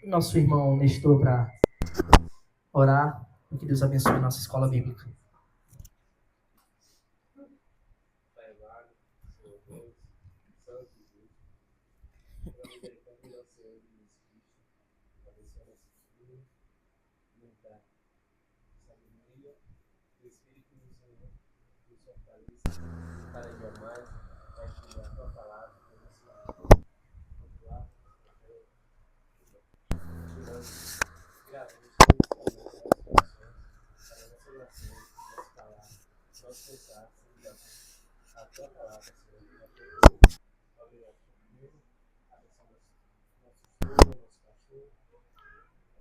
nosso irmão Nestor para orar e que Deus abençoe a nossa escola bíblica. Pai amado, Senhor Deus, Santo Deus, pela misericórdia do Senhor Jesus Cristo, abençoa nosso filho, nos dá sabedoria, o Espírito do Senhor nos fortaleça para jamais estudar a tua palavra com nosso lado. Gravamos todos os nossos corações, para nossa oração, nossa palavra, nosso pensar, Senhor, a tua palavra, Senhor, a tua coisa. Obrigado, Senhor. Abençoa nosso filho, nosso cachorro.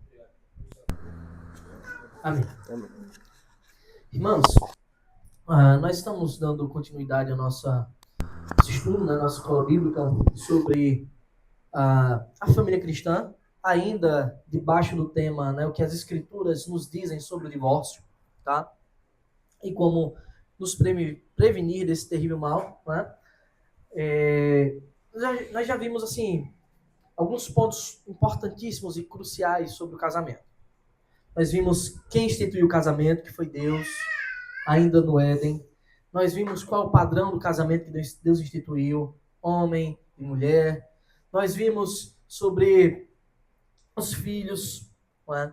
Obrigado por Amém. Amém. Irmãos, nós estamos dando continuidade ao nosso estudo na nossa escola bíblica sobre a família cristã, ainda debaixo do tema, né, o que as escrituras nos dizem sobre o divórcio, tá? E como nos prevenir desse terrível mal, né? Nós já vimos, assim, alguns pontos importantíssimos e cruciais sobre o casamento. Nós vimos quem instituiu o casamento, que foi Deus, ainda no Éden. Nós vimos qual o padrão do casamento que Deus instituiu, homem e mulher. Nós vimos sobre os filhos, né?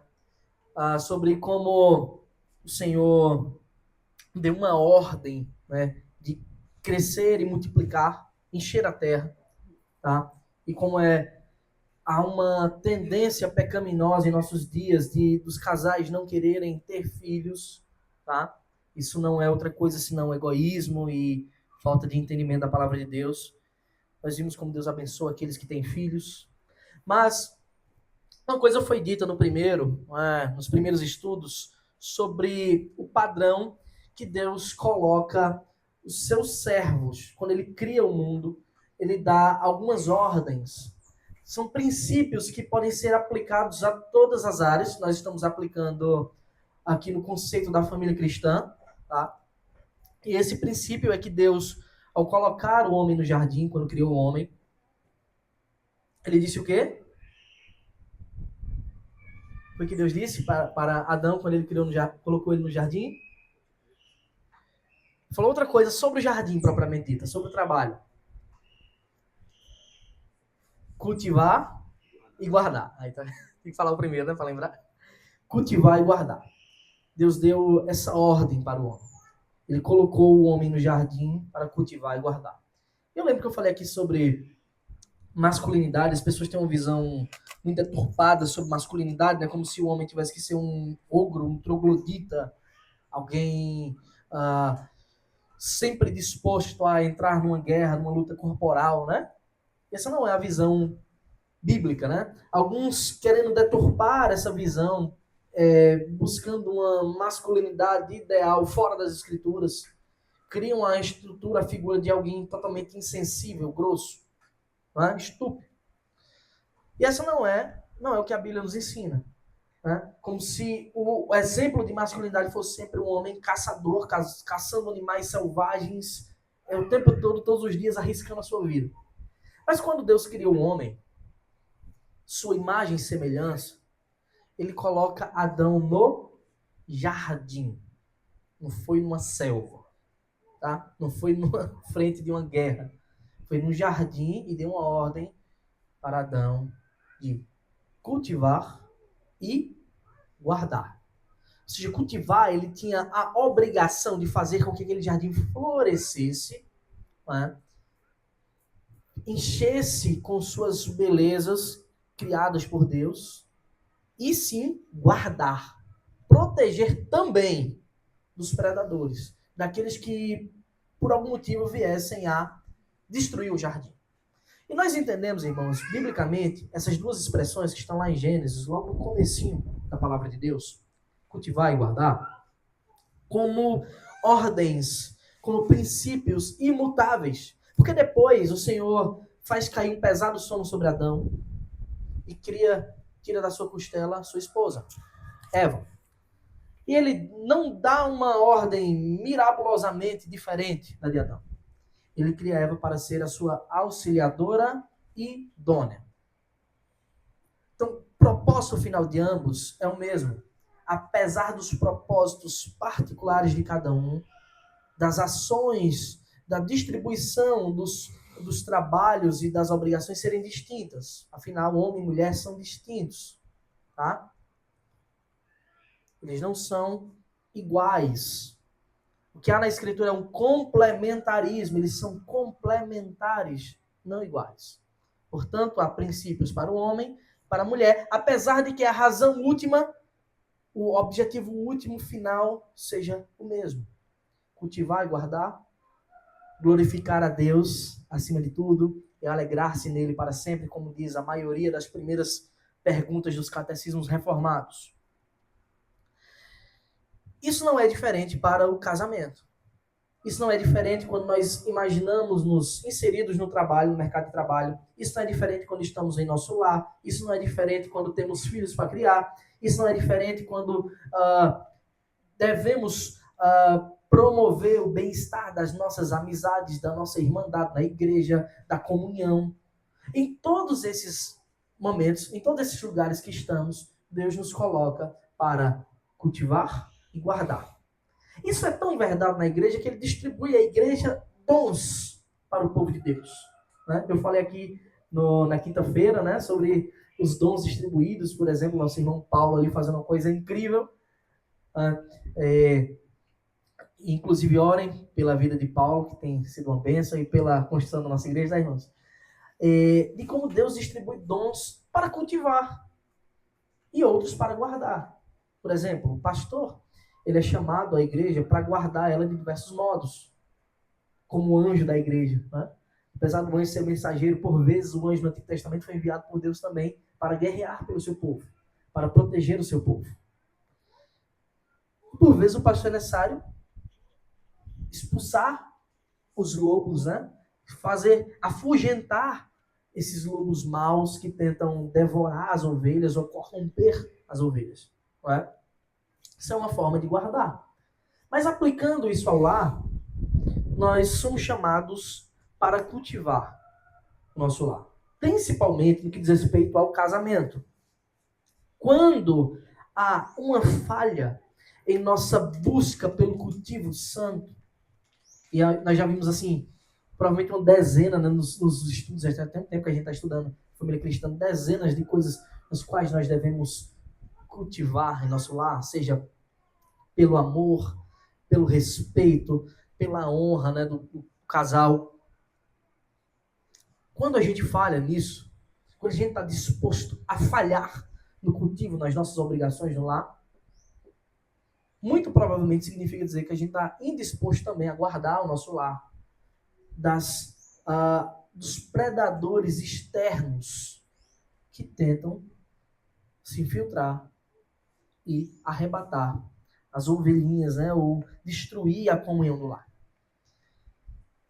Sobre como o Senhor deu uma ordem, né, de crescer e multiplicar, encher a terra, tá? E como há uma tendência pecaminosa em nossos dias dos casais não quererem ter filhos, tá? Isso não é outra coisa senão egoísmo e falta de entendimento da palavra de Deus. Nós vimos como Deus abençoa aqueles que têm filhos. Mas uma coisa foi dita nos primeiros estudos sobre o padrão que Deus coloca os seus servos. Quando ele cria o mundo, ele dá algumas ordens. São princípios que podem ser aplicados a todas as áreas. Nós estamos aplicando aqui no conceito da família cristã, tá? E esse princípio é que Deus, ao colocar o homem no jardim, quando criou o homem, ele disse o quê? Foi o que Deus disse para Adão quando ele colocou ele no jardim? Falou outra coisa sobre o jardim propriamente dita, sobre o trabalho. Cultivar e guardar. Aí tá, tem que falar o primeiro, né, para lembrar. Cultivar e guardar. Deus deu essa ordem para o homem. Ele colocou o homem no jardim para cultivar e guardar. Eu lembro que eu falei aqui sobre masculinidade, as pessoas têm uma visão muito deturpada sobre masculinidade, né? Como se o homem tivesse que ser um ogro, um troglodita, alguém sempre disposto a entrar numa guerra, numa luta corporal, né? Essa não é a visão bíblica, né? Alguns querendo deturpar essa visão, buscando uma masculinidade ideal fora das escrituras, criam a estrutura, a figura de alguém totalmente insensível, grosso, né? Estúpido. E essa não é o que a Bíblia nos ensina. Né? Como se o exemplo de masculinidade fosse sempre um homem caçador, caçando animais selvagens, o tempo todo, todos os dias, arriscando a sua vida. Mas quando Deus criou o homem, sua imagem e semelhança, ele coloca Adão no jardim. Não foi numa selva, tá? Não foi numa frente de uma guerra. Foi num jardim e deu uma ordem para Adão de cultivar e guardar. Ou seja, cultivar, ele tinha a obrigação de fazer com que aquele jardim florescesse, né? Enchesse com suas belezas criadas por Deus, e sim guardar, proteger também dos predadores, daqueles que por algum motivo viessem a destruir o jardim. E nós entendemos, irmãos, biblicamente, essas duas expressões que estão lá em Gênesis, logo no comecinho da palavra de Deus, cultivar e guardar, como ordens, como princípios imutáveis. Porque depois o Senhor faz cair um pesado sono sobre Adão e tira da sua costela sua esposa, Eva. E ele não dá uma ordem miraculosamente diferente da de Adão. Ele cria Eva para ser a sua auxiliadora idônea. Então, propósito final de ambos é o mesmo. Apesar dos propósitos particulares de cada um, das ações, da distribuição dos trabalhos e das obrigações serem distintas. Afinal, homem e mulher são distintos, tá? Eles não são iguais. O que há na Escritura é um complementarismo. Eles são complementares, não iguais. Portanto, há princípios para o homem, para a mulher, apesar de que a razão última, o objetivo último final seja o mesmo. Cultivar e guardar, glorificar a Deus acima de tudo e alegrar-se nele para sempre, como diz a maioria das primeiras perguntas dos catecismos reformados. Isso não é diferente para o casamento. Isso não é diferente quando nós imaginamos nos inseridos no trabalho, no mercado de trabalho. Isso não é diferente quando estamos em nosso lar. Isso não é diferente quando temos filhos para criar. Isso não é diferente quando devemos promover o bem-estar das nossas amizades, da nossa irmandade na igreja, da comunhão. Em todos esses momentos, em todos esses lugares que estamos, Deus nos coloca para cultivar e guardar. Isso é tão verdade na igreja que ele distribui à igreja dons para o povo de Deus. Né? Eu falei aqui na quinta-feira, né, sobre os dons distribuídos, por exemplo, nosso irmão Paulo ali fazendo uma coisa incrível. Inclusive orem pela vida de Paulo, que tem sido uma bênção, e pela construção da nossa igreja, né, irmãos? De como Deus distribui dons para cultivar e outros para guardar. Por exemplo, o pastor, ele é chamado à igreja para guardar ela de diversos modos, como anjo da igreja. Né? Apesar do anjo ser mensageiro, por vezes o anjo no Antigo Testamento foi enviado por Deus também para guerrear pelo seu povo, para proteger o seu povo. Por vezes o pastor é necessário expulsar os lobos, né? Afugentar esses lobos maus que tentam devorar as ovelhas ou corromper as ovelhas. Não é? Isso é uma forma de guardar. Mas aplicando isso ao lar, nós somos chamados para cultivar o nosso lar. Principalmente no que diz respeito ao casamento. Quando há uma falha em nossa busca pelo cultivo santo, e nós já vimos assim, provavelmente uma dezena, né, nos estudos, já tem até um tempo que a gente está estudando família cristã, dezenas de coisas nas quais nós devemos cultivar em nosso lar, seja pelo amor, pelo respeito, pela honra, né, do casal. Quando a gente falha nisso, quando a gente está disposto a falhar no cultivo, nas nossas obrigações no lar, muito provavelmente significa dizer que a gente está indisposto também a guardar o nosso lar dos predadores externos que tentam se infiltrar e arrebatar as ovelhinhas, né, ou destruir a comunhão do lar.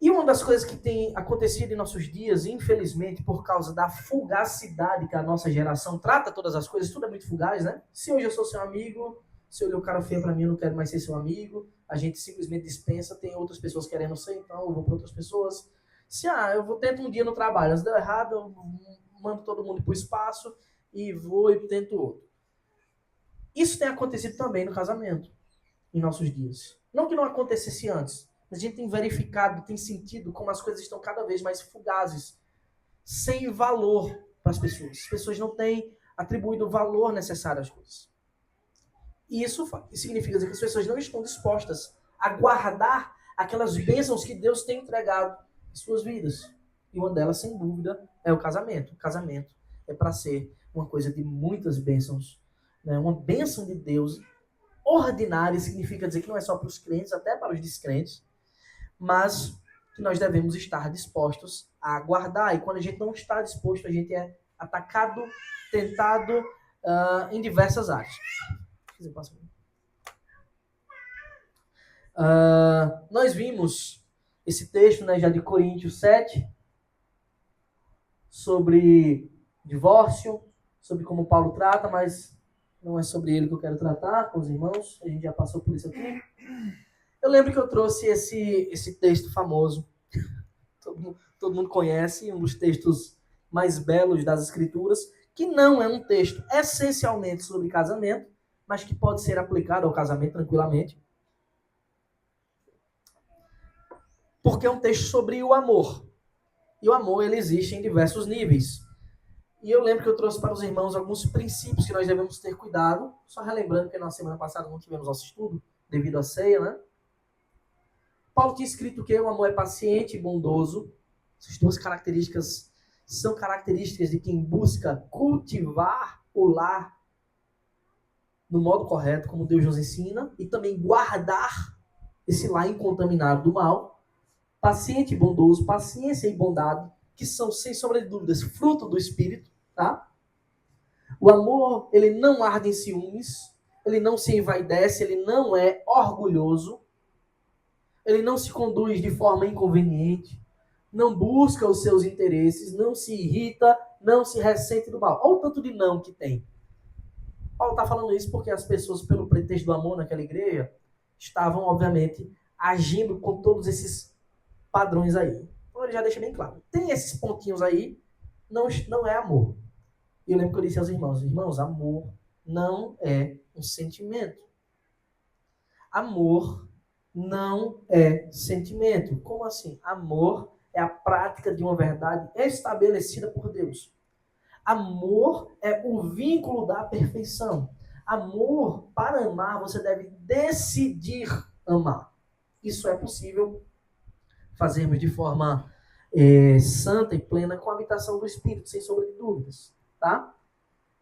E uma das coisas que tem acontecido em nossos dias, infelizmente, por causa da fugacidade que a nossa geração trata todas as coisas, tudo é muito fugaz, né? Se hoje eu sou seu amigo, se olhou o cara feio pra mim, eu não quero mais ser seu amigo, a gente simplesmente dispensa, tem outras pessoas querendo ser, então eu vou para outras pessoas. Se eu tento um dia no trabalho, se deu errado, eu mando todo mundo pro espaço e vou e tento outro. Isso tem acontecido também no casamento, em nossos dias. Não que não acontecesse antes, mas a gente tem verificado, tem sentido como as coisas estão cada vez mais fugazes, sem valor para as pessoas. As pessoas não têm atribuído o valor necessário às coisas. E isso significa dizer que as pessoas não estão dispostas a guardar aquelas bênçãos que Deus tem entregado em suas vidas. E uma delas, sem dúvida, é o casamento. O casamento é para ser uma coisa de muitas bênçãos. Né? Uma bênção de Deus ordinária significa dizer que não é só para os crentes, até para os descrentes, mas que nós devemos estar dispostos a guardar. E quando a gente não está disposto, a gente é atacado, tentado em diversas áreas. Nós vimos esse texto, né, já de Coríntios 7, sobre divórcio, sobre como Paulo trata, mas não é sobre ele que eu quero tratar com os irmãos, a gente já passou por isso aqui. Eu lembro que eu trouxe esse texto famoso, todo mundo conhece, um dos textos mais belos das Escrituras, que não é um texto essencialmente sobre casamento, mas que pode ser aplicado ao casamento tranquilamente. Porque é um texto sobre o amor. E o amor, ele existe em diversos níveis. E eu lembro que eu trouxe para os irmãos alguns princípios que nós devemos ter cuidado. Só relembrando que na semana passada não tivemos nosso estudo, devido à ceia, né? Paulo tinha escrito que o amor é paciente e bondoso. Essas duas características são características de quem busca cultivar o lar no modo correto, como Deus nos ensina, e também guardar esse lar incontaminado do mal. Paciente e bondoso, paciência e bondade, que são, sem sombra de dúvidas, fruto do Espírito, tá? O amor, ele não arde em ciúmes, ele não se envaidece, ele não é orgulhoso, ele não se conduz de forma inconveniente, não busca os seus interesses, não se irrita, não se ressente do mal. Olha o tanto de não que tem. Paulo está falando isso porque as pessoas, pelo pretexto do amor naquela igreja, estavam, obviamente, agindo com todos esses padrões aí. Então ele já deixa bem claro. Tem esses pontinhos aí, não é amor. E eu lembro que eu disse aos irmãos, amor não é um sentimento. Amor não é sentimento. Como assim? Amor é a prática de uma verdade estabelecida por Deus. Amor é o vínculo da perfeição. Amor, para amar, você deve decidir amar. Isso é possível fazermos de forma santa e plena com a habitação do Espírito, sem sombra de dúvidas. Tá?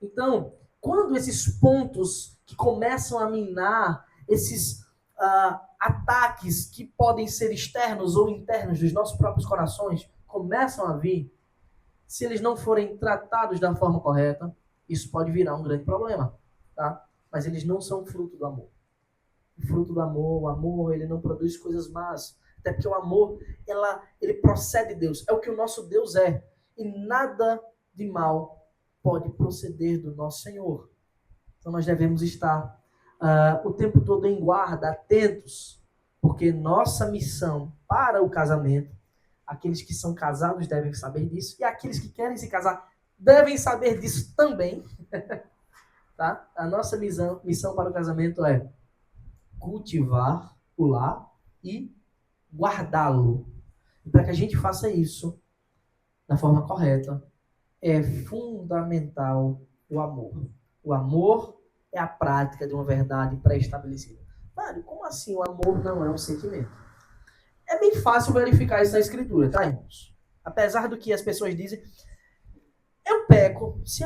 Então, quando esses pontos que começam a minar, esses ataques que podem ser externos ou internos dos nossos próprios corações começam a vir, se eles não forem tratados da forma correta, isso pode virar um grande problema, tá? Mas eles não são fruto do amor. O fruto do amor, o amor, ele não produz coisas más. Até porque o amor, ele procede de Deus. É o que o nosso Deus é. E nada de mal pode proceder do nosso Senhor. Então nós devemos estar o tempo todo em guarda, atentos, porque nossa missão para o casamento, aqueles que são casados devem saber disso, e aqueles que querem se casar devem saber disso também. Tá? A nossa missão para o casamento é cultivar o lar e guardá-lo. E para que a gente faça isso da forma correta, é fundamental o amor. O amor é a prática de uma verdade pré-estabelecida. Mário, como assim o amor não é um sentimento? É bem fácil verificar isso na Escritura, tá, irmãos? Apesar do que as pessoas dizem, eu peco se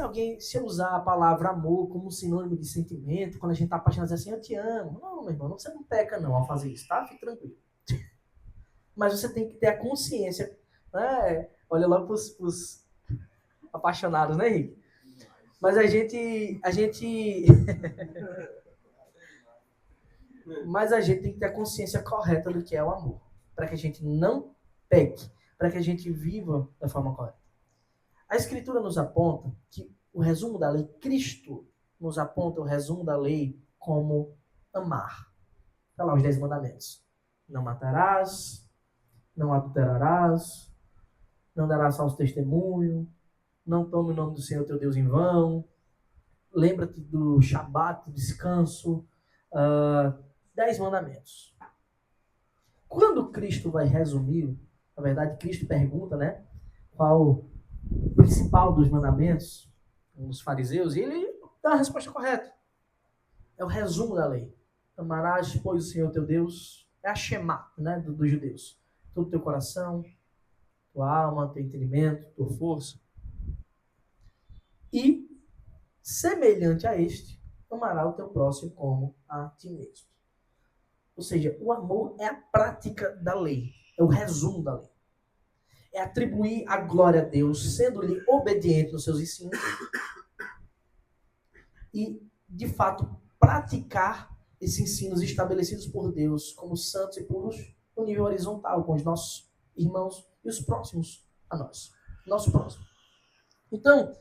eu usar a palavra amor como sinônimo de sentimento, quando a gente tá apaixonado, assim, eu te amo. Não, meu irmão, você não peca não ao fazer isso, tá? Fique tranquilo. Mas você tem que ter a consciência, né? Olha lá pros apaixonados, né, Henrique? Mas a gente mas a gente tem que ter a consciência correta do que é o amor, para que a gente não peque, para que a gente viva da forma correta. A Escritura nos aponta que o resumo da lei, Cristo nos aponta o resumo da lei como amar. Está lá os 10 mandamentos. Não matarás, não adulterarás, não darás falso testemunho, não tome o nome do Senhor teu Deus em vão, lembra-te do Shabat, do descanso, 10 mandamentos. Quando Cristo vai resumir, na verdade Cristo pergunta, né, qual o principal dos mandamentos, os fariseus, e ele dá a resposta correta. É o resumo da lei. Amarás, pois, o Senhor teu Deus, é a Shema, né, dos judeus. Todo o teu coração, tua alma, teu entendimento, tua força. E, semelhante a este, amará o teu próximo como a ti mesmo. Ou seja, o amor é a prática da lei, é o resumo da lei. É atribuir a glória a Deus, sendo-lhe obediente nos seus ensinos e, de fato, praticar esses ensinos estabelecidos por Deus como santos e puros no nível horizontal, com os nossos irmãos e os próximos a nós. Nosso próximo. Então,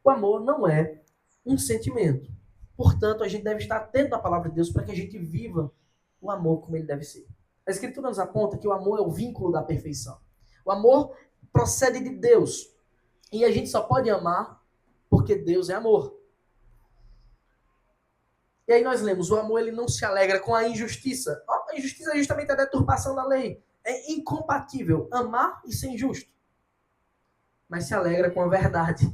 o amor não é um sentimento. Portanto, a gente deve estar atento à palavra de Deus para que a gente viva o amor como ele deve ser. A Escritura nos aponta que o amor é o vínculo da perfeição. O amor procede de Deus. E a gente só pode amar porque Deus é amor. E aí nós lemos, o amor ele não se alegra com a injustiça. A injustiça é justamente a deturpação da lei. É incompatível amar e ser injusto. Mas se alegra com a verdade.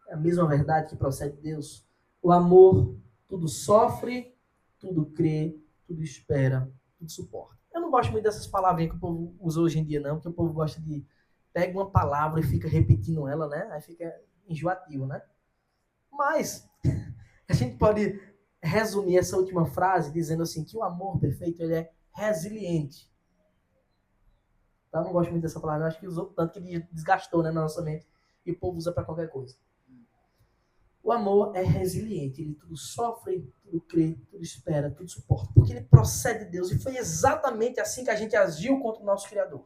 É a mesma verdade que procede de Deus. O amor tudo sofre, tudo crê, tudo espera, tudo suporta. Eu não gosto muito dessas palavrinhas que o povo usa hoje em dia, não, porque o povo gosta de pega uma palavra e fica repetindo ela, né? Aí fica enjoativo, né? Mas a gente pode resumir essa última frase dizendo assim que o amor perfeito ele é resiliente. Tá? Eu não gosto muito dessa palavra, eu acho que usou tanto que ele desgastou, né, na nossa mente e o povo usa para qualquer coisa. O amor é resiliente, ele tudo sofre, tudo crê, tudo espera, tudo suporta, porque ele procede de Deus e foi exatamente assim que a gente agiu contra o nosso Criador.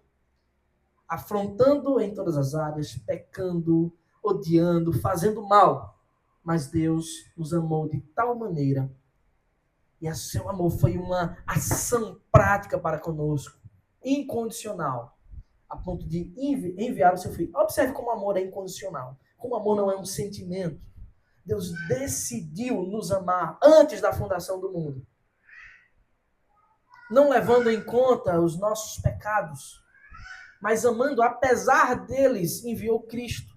Afrontando em todas as áreas, pecando, odiando, fazendo mal. Mas Deus nos amou de tal maneira, e a seu amor foi uma ação prática para conosco, incondicional, a ponto de enviar o seu filho. Observe como o amor é incondicional, como o amor não é um sentimento. Deus decidiu nos amar antes da fundação do mundo, não levando em conta os nossos pecados, mas amando apesar deles, enviou Cristo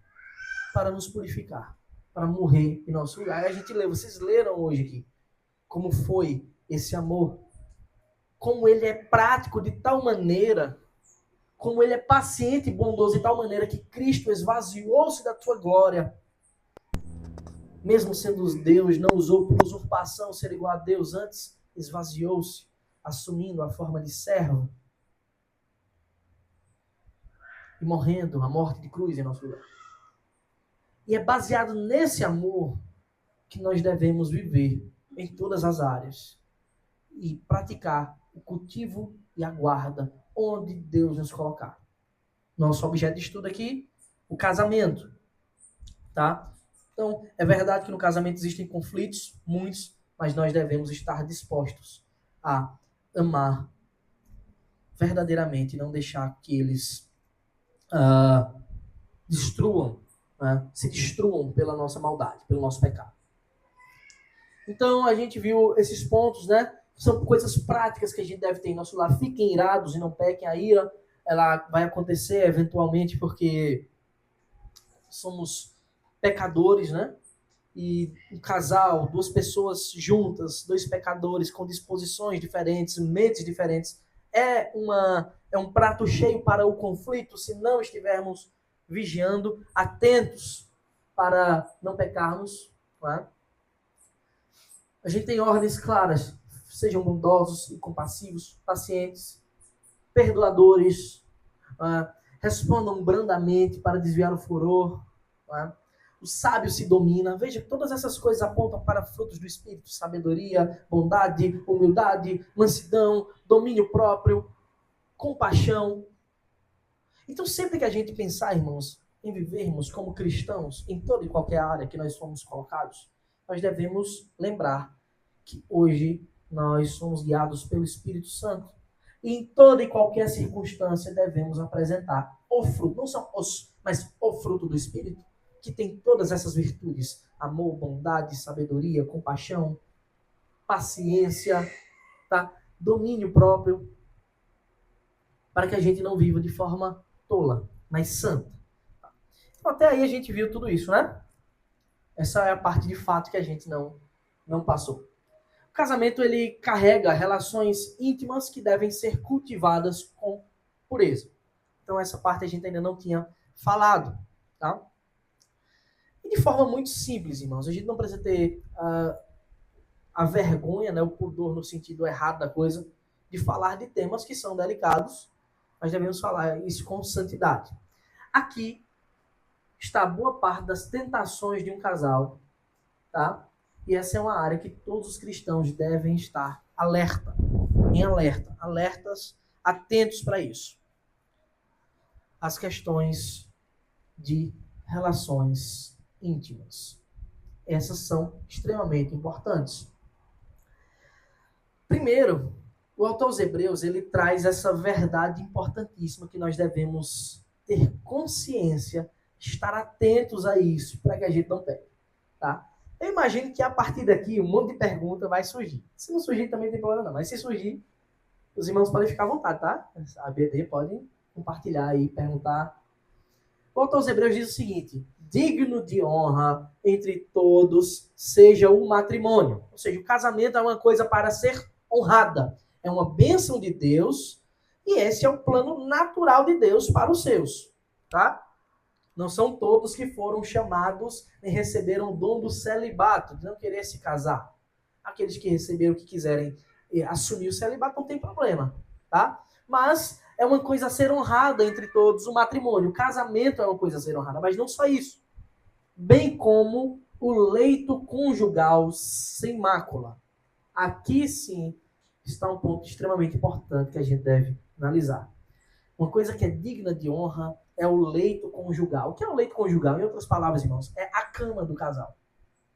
para nos purificar, para morrer em nosso lugar. E a gente lê, vocês leram hoje aqui, como foi esse amor, como ele é prático de tal maneira, como ele é paciente e bondoso de tal maneira que Cristo esvaziou-se da sua glória, mesmo sendo Deus, não usou por usurpação ser igual a Deus, antes esvaziou-se, assumindo a forma de servo e morrendo a morte de cruz em nosso lugar. E é baseado nesse amor que nós devemos viver em todas as áreas e praticar o cultivo e a guarda onde Deus nos colocar. Nosso objeto de estudo aqui, o casamento, tá? Então, é verdade que no casamento existem conflitos, muitos, mas nós devemos estar dispostos a amar verdadeiramente e não deixar que eles destruam, né? Se destruam pela nossa maldade, pelo nosso pecado. Então, a gente viu esses pontos, né? São coisas práticas que a gente deve ter em nosso lar. Fiquem irados e não pequem. A ira, ela vai acontecer eventualmente porque somos pecadores, né? E um casal, duas pessoas juntas, dois pecadores com disposições diferentes, mentes diferentes, é um prato cheio para o conflito se não estivermos vigiando, atentos para não pecarmos, não é? A gente tem ordens claras. Sejam bondosos e compassivos, pacientes, perdoadores, respondam brandamente para desviar o furor. O sábio se domina. Veja, todas essas coisas apontam para frutos do Espírito. Sabedoria, bondade, humildade, mansidão, domínio próprio, compaixão. Então, sempre que a gente pensar, irmãos, em vivermos como cristãos em toda e qualquer área que nós fomos colocados, nós devemos lembrar que hoje nós somos guiados pelo Espírito Santo. E em toda e qualquer circunstância devemos apresentar o fruto, não só mas o fruto do Espírito, que tem todas essas virtudes: amor, bondade, sabedoria, compaixão, paciência, tá? Domínio próprio, para que a gente não viva de forma tola, mas santa. Então, até aí a gente viu tudo isso, né? Essa é a parte de fato que a gente não passou. O casamento, ele carrega relações íntimas que devem ser cultivadas com pureza. Então, essa parte a gente ainda não tinha falado, tá? E de forma muito simples, irmãos. A gente não precisa ter a vergonha, né, o pudor no sentido errado da coisa, de falar de temas que são delicados, mas devemos falar isso com santidade. Aqui está boa parte das tentações de um casal, tá? E essa é uma área que todos os cristãos devem estar alertas, atentos para isso. As questões de relações íntimas. Essas são extremamente importantes. Primeiro, o autor aos Hebreus, ele traz essa verdade importantíssima que nós devemos ter consciência estar atentos a isso, para que a gente não pegue. Tá? Eu imagino que a partir daqui um monte de pergunta vai surgir. Se não surgir também não tem problema não, mas se surgir, os irmãos podem ficar à vontade, tá? A BD pode compartilhar aí, perguntar. Volta aos Hebreus diz o seguinte: digno de honra entre todos seja o matrimônio. Ou seja, o casamento é uma coisa para ser honrada. É uma bênção de Deus e esse é o plano natural de Deus para os seus. Tá? Não são todos que foram chamados e receberam o dom do celibato, de não querer se casar. Aqueles que receberam, que quiserem assumir o celibato, não tem problema. Tá? Mas é uma coisa a ser honrada entre todos, o matrimônio. O casamento é uma coisa a ser honrada, mas não só isso. Bem como o leito conjugal sem mácula. Aqui sim está um ponto extremamente importante que a gente deve analisar. Uma coisa que é digna de honra é o leito conjugal. O que é o leito conjugal? Em outras palavras, irmãos, é a cama do casal.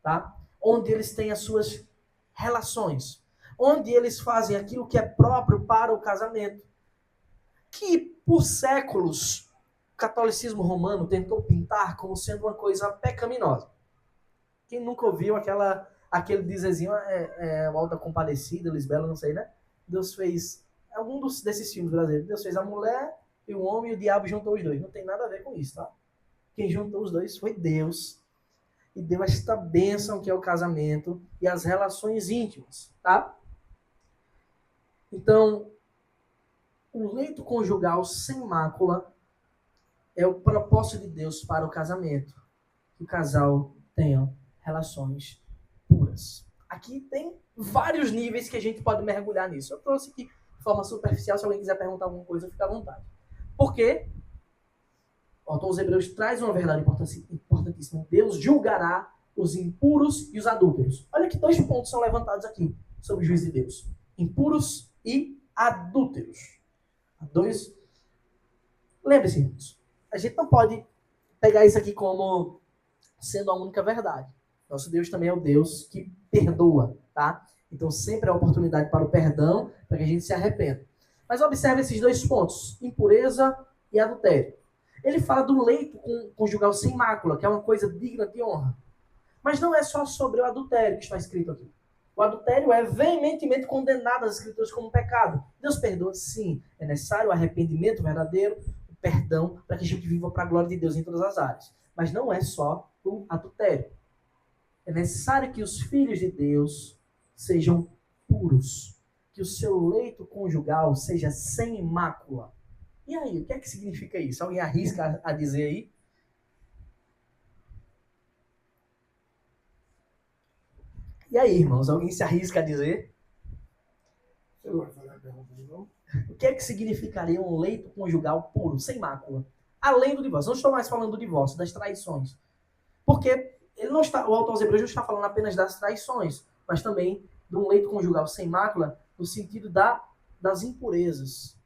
Tá? Onde eles têm as suas relações. Onde eles fazem aquilo que é próprio para o casamento. Que por séculos o catolicismo romano tentou pintar como sendo uma coisa pecaminosa. Quem nunca ouviu aquele dizerzinho, o Alta Compadecida, Lisbela, não sei, né? Deus fez, algum desses filmes brasileiros, Deus fez a mulher e o homem e o diabo juntou os dois. Não tem nada a ver com isso, tá? Quem juntou os dois foi Deus. E deu esta bênção que é o casamento e as relações íntimas, tá? Então, o leito conjugal sem mácula é o propósito de Deus para o casamento. Que o casal tenha relações puras. Aqui tem vários níveis que a gente pode mergulhar nisso. Eu trouxe aqui de forma superficial, se alguém quiser perguntar alguma coisa, fica à vontade. Por quê? O autor aos Hebreus traz uma verdade importantíssima. Deus julgará os impuros e os adúlteros. Olha que 2 pontos são levantados aqui sobre o juízo de Deus. Impuros e adúlteros. 2. Lembre-se, irmãos, a gente não pode pegar isso aqui como sendo a única verdade. Nosso Deus também é o Deus que perdoa, tá? Então sempre há oportunidade para o perdão, para que a gente se arrependa. Mas observe esses 2 pontos, impureza e adultério. Ele fala do leito conjugal sem mácula, que é uma coisa digna de honra. Mas não é só sobre o adultério que está escrito aqui. O adultério é veementemente condenado nas Escrituras como pecado. Deus perdoa? Sim. É necessário o arrependimento verdadeiro, o perdão, para que a gente viva para a glória de Deus em todas as áreas. Mas não é só o adultério. É necessário que os filhos de Deus sejam puros. Que o seu leito conjugal seja sem mácula. E aí, o que é que significa isso? Alguém arrisca a dizer aí? E aí, irmãos, alguém se arrisca a dizer? Você vai fazer a pergunta de novo? O que é que significaria um leito conjugal puro, sem mácula? Além do divórcio. Não estou mais falando do divórcio, das traições. Porque ele não está, o autor aos Hebreus não está falando apenas das traições, mas também de um leito conjugal sem mácula, no sentido das impurezas.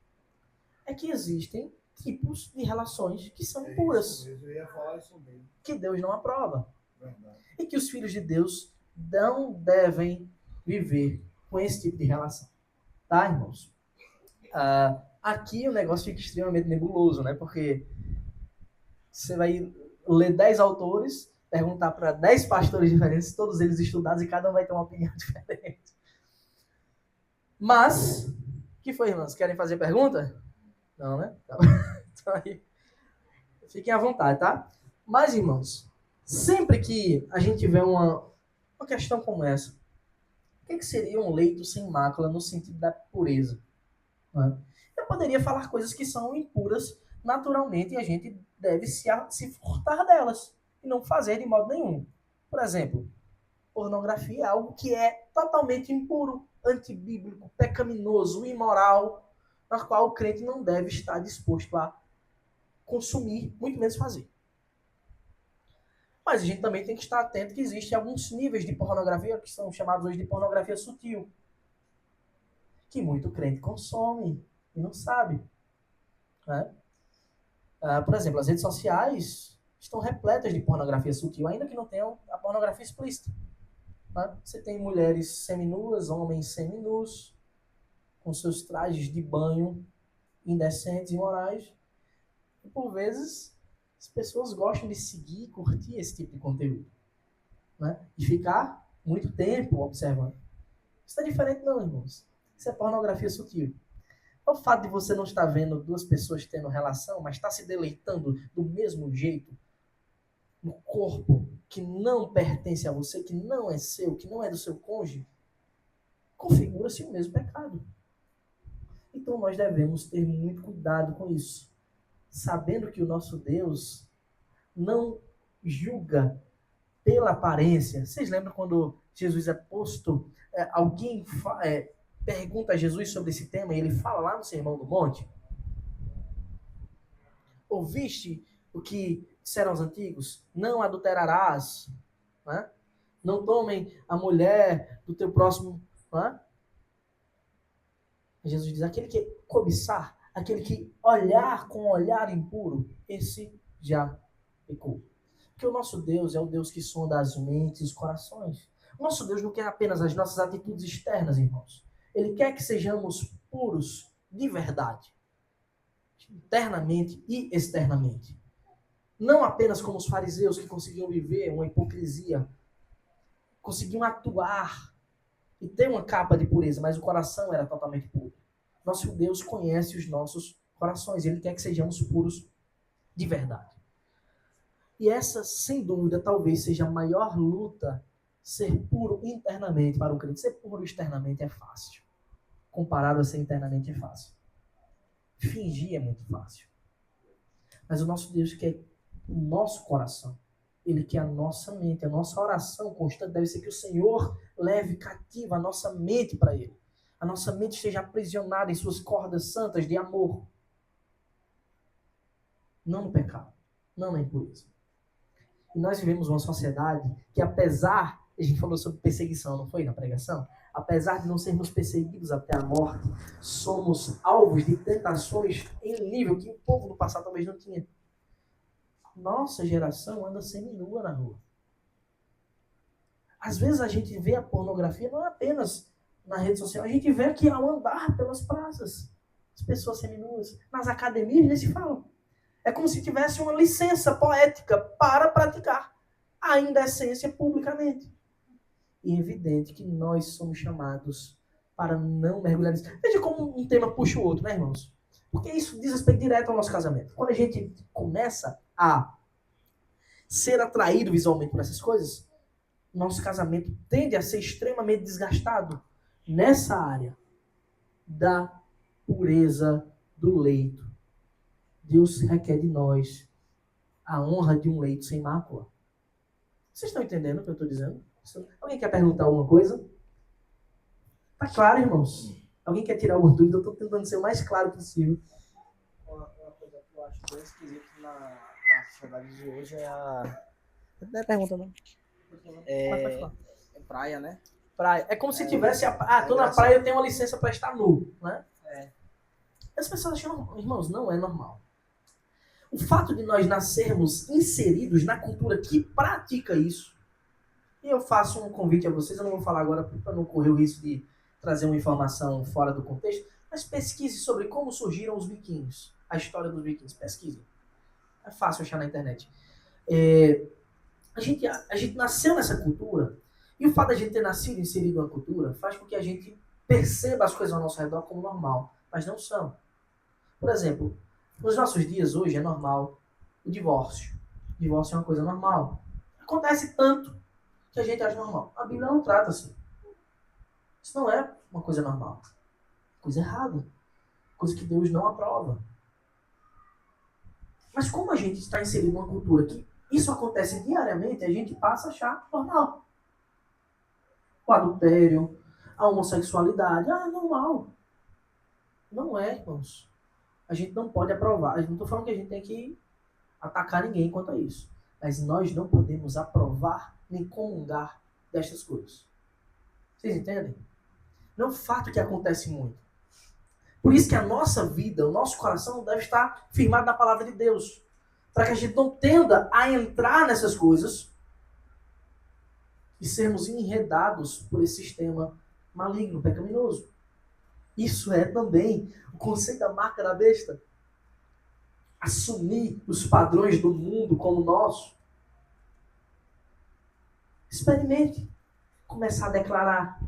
É que existem tipos de relações que são impuras. Eu ia falar isso mesmo. Que Deus não aprova. Verdade. E que os filhos de Deus não devem viver com esse tipo de relação. Tá, irmãos? Aqui o negócio fica extremamente nebuloso, né? Porque você vai ler 10 autores, perguntar para 10 pastores diferentes, todos eles estudados, e cada um vai ter uma opinião diferente. Mas, o que foi, irmãos? Querem fazer pergunta? Não, né? Então aí, fiquem à vontade, tá? Mas, irmãos, sempre que a gente tiver uma questão como essa, o que seria um leito sem mácula no sentido da pureza? Né? Eu poderia falar coisas que são impuras naturalmente e a gente deve se furtar delas e não fazer de modo nenhum. Por exemplo, pornografia é algo que é totalmente impuro, antibíblico, pecaminoso, imoral, na qual o crente não deve estar disposto a consumir, muito menos fazer. Mas a gente também tem que estar atento que existem alguns níveis de pornografia que são chamados hoje de pornografia sutil, que muito crente consome e não sabe. Né? Por exemplo, as redes sociais estão repletas de pornografia sutil, ainda que não tenham a pornografia explícita. Né? Você tem mulheres seminuas, homens seminus, com seus trajes de banho indecentes e imorais, e por vezes As pessoas gostam de seguir e curtir esse tipo de conteúdo, né? E ficar muito tempo observando. Isso não é diferente não, irmãos. Isso é pornografia sutil. O fato de você não estar vendo duas pessoas tendo relação, mas estar se deleitando do mesmo jeito no corpo que não pertence a você, que não é seu, que não é do seu cônjuge, configura-se o mesmo pecado. Então nós devemos ter muito cuidado com isso, sabendo que o nosso Deus não julga pela aparência. Vocês lembram quando Jesus é posto, alguém pergunta a Jesus sobre esse tema e ele fala lá no Sermão do Monte? Ouviste o que disseram os antigos? Não adulterarás, né? Não tomem a mulher do teu próximo, né? Jesus diz, aquele que cobiçar, aquele que olhar com olhar impuro, esse já pecou. Porque o nosso Deus é o Deus que sonda as mentes e os corações. O nosso Deus não quer apenas as nossas atitudes externas, irmãos. Ele quer que sejamos puros de verdade, internamente e externamente. Não apenas como os fariseus que conseguiam viver uma hipocrisia, conseguiam atuar e ter uma capa de pureza, mas o coração era totalmente puro. Nosso Deus conhece os nossos corações, Ele quer que sejamos puros de verdade. E essa, sem dúvida, talvez seja a maior luta, ser puro internamente para um crente. Ser puro externamente é fácil. Comparado a ser internamente é fácil. Fingir é muito fácil. Mas o nosso Deus quer o nosso coração. Ele quer a nossa mente. A nossa oração constante deve ser que o Senhor leve cativa a nossa mente para Ele. A nossa mente esteja aprisionada em suas cordas santas de amor. Não no pecado. Não na impureza. E nós vivemos uma sociedade que, apesar, a gente falou sobre perseguição, não foi na pregação? Apesar de não sermos perseguidos até a morte, somos alvos de tentações em nível que o povo do passado talvez não tinha. Nossa geração anda seminua na rua. Às vezes a gente vê a pornografia não é apenas na rede social, a gente vê aqui ao andar pelas praças, as pessoas seminuas. Nas academias nem se fala. É como se tivesse uma licença poética para praticar a indecência publicamente. E é evidente que nós somos chamados para não mergulhar nisso. Veja como um tema puxa o outro, né, irmãos? Porque isso diz respeito direto ao nosso casamento. Quando a gente começa a ser atraído visualmente por essas coisas, nosso casamento tende a ser extremamente desgastado nessa área da pureza do leito. Deus requer de nós a honra de um leito sem mácula. Vocês estão entendendo o que eu estou dizendo? Alguém quer perguntar alguma coisa? Tá claro, irmãos? Alguém quer tirar alguma dúvida? Eu estou tentando ser o mais claro possível. Uma coisa que eu acho bem esquisita na sociedade de hoje é a... Não é pergunta, não. É praia, né? Praia. É como se tivesse... Tô na praia, eu tenho uma licença para estar nu, né? As pessoas acham, irmãos, não é normal. O fato de nós nascermos inseridos na cultura que pratica isso, e eu faço um convite a vocês, eu não vou falar agora para não correr o risco de trazer uma informação fora do contexto, mas pesquise sobre como surgiram os biquínis, a história dos biquínis, pesquise. É fácil achar na internet. A gente nasceu nessa cultura, e o fato de a gente ter nascido inserido na cultura faz com que a gente perceba as coisas ao nosso redor como normal, mas não são. Por exemplo, nos nossos dias hoje é normal o divórcio. O divórcio é uma coisa normal. Acontece tanto que a gente acha normal. A Bíblia não trata assim. Isso não é uma coisa normal. Coisa errada. Coisa que Deus não aprova. Mas como a gente está inserido numa cultura que isso acontece diariamente, a gente passa a achar normal. O adultério, a homossexualidade, é normal. Não é, irmãos. A gente não pode aprovar. Eu não estou falando que a gente tem que atacar ninguém quanto a isso. Mas nós não podemos aprovar nem comungar destas coisas. Vocês entendem? Não é um fato que acontece muito. Por isso que a nossa vida, o nosso coração deve estar firmado na palavra de Deus. Para que a gente não tenda a entrar nessas coisas e sermos enredados por esse sistema maligno, pecaminoso. Isso é também o conceito da marca da besta. assumir os padrões do mundo como nosso. Experimente começar a declarar: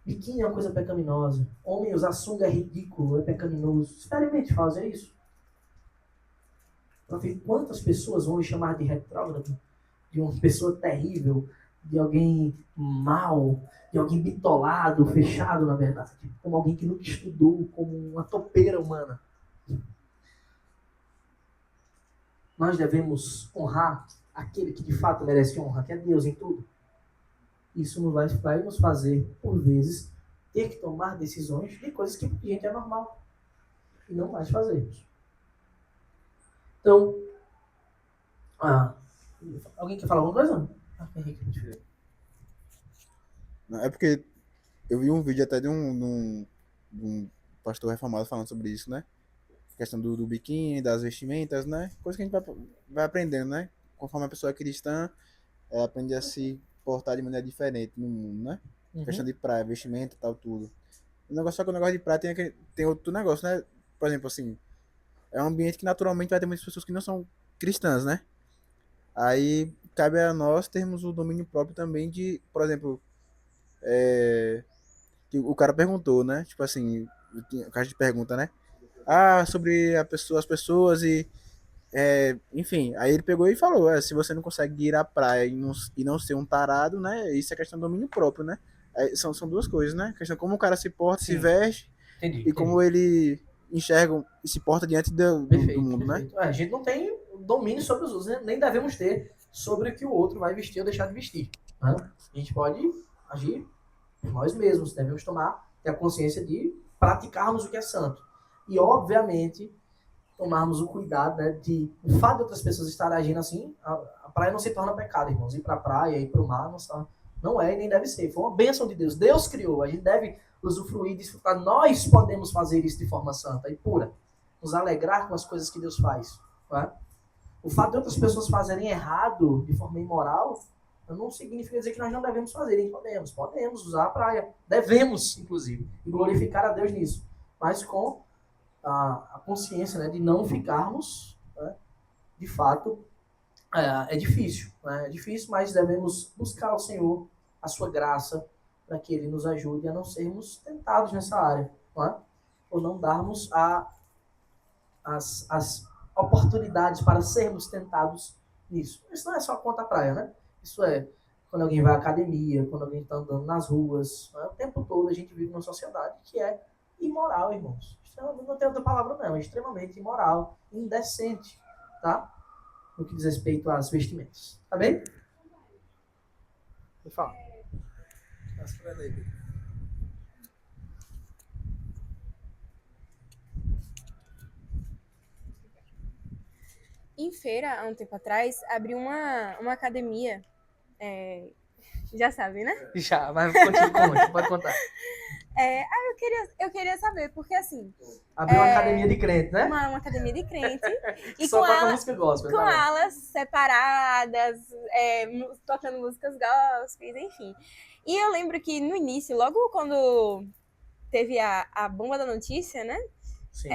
biquíni é uma coisa pecaminosa, homem usar sunga é ridículo, é pecaminoso. Experimente fazer isso. Para ver quantas pessoas vão lhe chamar de retrógrado, de uma pessoa terrível, de alguém mau, de alguém bitolado, fechado na verdade, como alguém que nunca estudou, como uma topeira humana. Nós devemos honrar aquele que de fato merece honra, que é Deus em tudo. Isso não vai nos fazer, por vezes, ter que tomar decisões de coisas que para a gente é normal. E não mais fazermos. Então, alguém quer falar alguma coisa? Henrique, Não, é porque eu vi um vídeo até de um pastor reformado falando sobre isso, né? Questão do biquíni, das vestimentas, né? Coisa que a gente vai aprendendo, né? Conforme a pessoa é cristã, ela aprende a se portar de maneira diferente no mundo, né? Questão de praia, vestimenta e tal, tudo. Só que o negócio de praia tem outro negócio, né? Por exemplo, assim, é um ambiente que naturalmente vai ter muitas pessoas que não são cristãs, né? Aí cabe a nós termos o domínio próprio também de, por exemplo, que o cara perguntou, né? Tipo assim, o cara te pergunta, né? Ah, sobre as pessoas enfim, aí ele pegou e falou, se você não consegue ir à praia e não ser um tarado, né? Isso é questão do domínio próprio, né? São duas coisas, né? A questão de como o cara se porta, se Sim. veste Entendi. e como ele enxerga e se porta diante do mundo, perfeito. né? A gente não tem domínio sobre os outros, né? Nem devemos ter sobre o que o outro vai vestir ou deixar de vestir. Né? A gente pode agir nós mesmos, devemos ter a consciência de praticarmos o que é santo. E, obviamente, tomarmos o cuidado, né, de o fato de outras pessoas estarem agindo assim, a praia não se torna pecado, irmãos. Ir para a praia, ir para o mar, não é e nem deve ser. Foi uma bênção de Deus. Deus criou, a gente deve usufruir e desfrutar. Nós podemos fazer isso de forma santa e pura. Nos alegrar com as coisas que Deus faz. Não é? O fato de outras pessoas fazerem errado de forma imoral não significa dizer que nós não devemos fazer. Podemos usar a praia. Devemos, inclusive, e glorificar a Deus nisso. Mas com a consciência, né, de não ficarmos, né, de fato, é difícil. Né? É difícil, mas devemos buscar ao Senhor a sua graça para que Ele nos ajude a não sermos tentados nessa área. Não é? Ou não darmos as oportunidades para sermos tentados nisso. Isso não é só contra a praia, né? Isso é quando alguém vai à academia, quando alguém está andando nas ruas. Né? O tempo todo a gente vive numa sociedade que é imoral, irmãos. Não tem outra palavra não, é extremamente imoral, indecente, tá? No que diz respeito às vestimentas. Tá bem? Me fala. Em feira, há um tempo atrás, abriu uma academia. Já sabe, né? Já, mas continua, pode contar. Eu queria saber, porque assim. Abriu uma academia de crente, né? Uma academia de crente. E só toca música gospel. Com alas separadas, tocando músicas gospels, enfim. E eu lembro que no início, logo quando teve a bomba da notícia, né? Sim.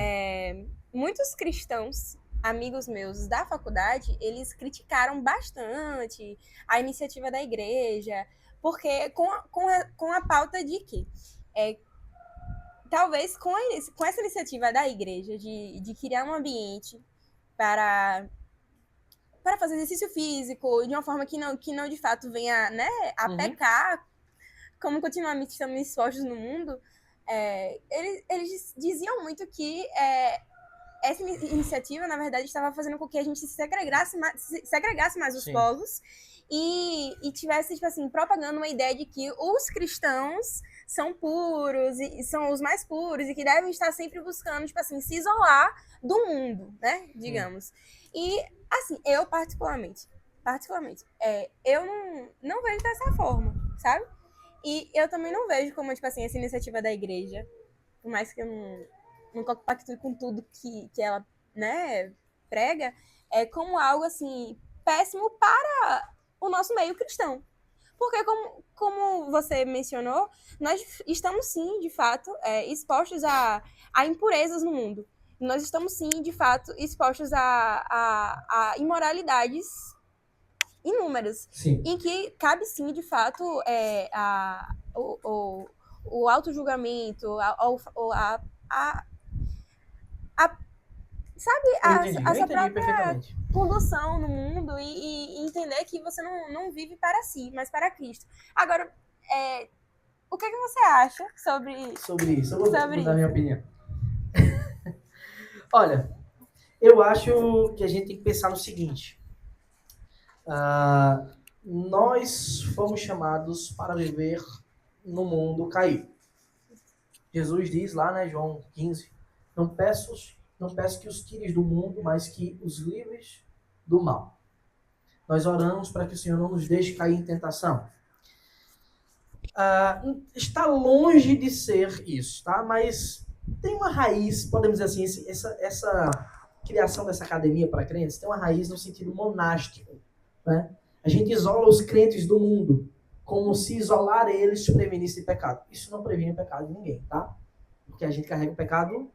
Muitos cristãos, amigos meus da faculdade, eles criticaram bastante a iniciativa da igreja, porque com a pauta de que talvez com essa iniciativa da igreja de criar um ambiente para fazer exercício físico de uma forma que não de fato venha, né, a pecar, como continuamente estamos expostos no mundo, eles diziam muito que essa iniciativa, na verdade, estava fazendo com que a gente se segregasse mais os povos e tivesse, tipo assim, propagando uma ideia de que os cristãos são puros e são os mais puros e que devem estar sempre buscando, tipo assim, se isolar do mundo, né, digamos. E, assim, eu particularmente, eu não vejo dessa forma, sabe? E eu também não vejo como, tipo assim, essa iniciativa da igreja, por mais que eu não compactue com tudo que ela, né, prega, como algo, assim, péssimo para o nosso meio cristão. Porque, como você mencionou, nós estamos, sim, de fato, expostos a impurezas no mundo. nós estamos sim, de fato, expostos a imoralidades inúmeras, Sim. em que cabe sim, de fato, o auto-julgamento, sabe, Eu essa entendi própria perfeitamente. condução no mundo e entender que você não vive para si, mas para Cristo. Agora, o que você acha sobre Sobre isso, eu vou dar minha isso? opinião. Olha, eu acho que a gente tem que pensar no seguinte. Nós fomos chamados para viver no mundo caído. Jesus diz lá, né, João 15, não peço que os tires do mundo, mas que os livres do mal. Nós oramos para que o Senhor não nos deixe cair em tentação. Está longe de ser isso, tá? Mas tem uma raiz, podemos dizer assim, essa criação dessa academia para crentes tem uma raiz no sentido monástico, né? A gente isola os crentes do mundo, como se isolar eles prevenisse de pecado. Isso não previne o pecado de ninguém, tá? Porque a gente carrega o pecado,